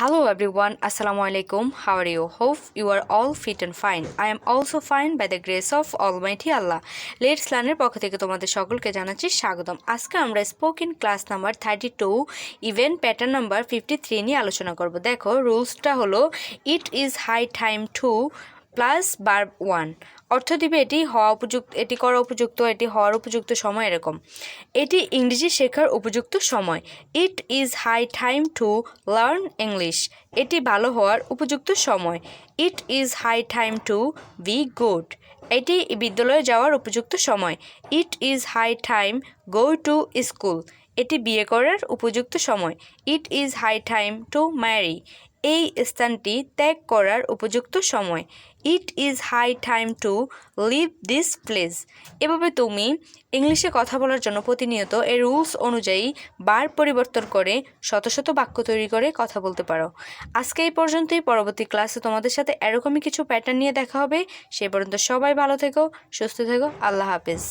Hello everyone, Assalamu alaikum. How are you? Hope you are all fit and fine. I am also fine by the grace of Almighty Allah. Let's learn এর পক্ষ থেকে তোমাদের সকলকে জানাচ্ছি স্বাগতম। আজকে আমরা spoken class number 32 event pattern number 53 নিয়ে আলোচনা করব। দেখো রুলসটা হলো it is high time to plus verb 1 অর্থ দিবে এটি হওয়া উপযুক্ত, এটি করা উপযুক্ত, এটি হওয়ার উপযুক্ত সময় এরকম। এটি ইংরেজি শেখার উপযুক্ত সময়। It is high time to learn English, এটি ভালো হওয়ার উপযুক্ত সময়। It is high time to be good, এটি বিদ্যালয়ে যাওয়ার উপযুক্ত সময়। It is high time go to school, এটি বিয়ে করার উপযুক্ত সময়। It is high time to marry, এই স্থানটি ত্যাগ করার উপযুক্ত সময়। It is high time to leave this place. এভাবে তুমি ইংলিশে কথা বলার জন্য প্রতিনিয়ত এই রুলস অনুযায়ী বার পরিবর্তন করে শত শত বাক্য তৈরি করে কথা বলতে পারো। আজকে এই পর্যন্তই, পরবর্তী ক্লাসে তোমাদের সাথে এরকমই কিছু প্যাটার্ন নিয়ে দেখা হবে। সেই পর্যন্ত সবাই ভালো থেকো, সুস্থ থেকো, আল্লাহ হাফেজ।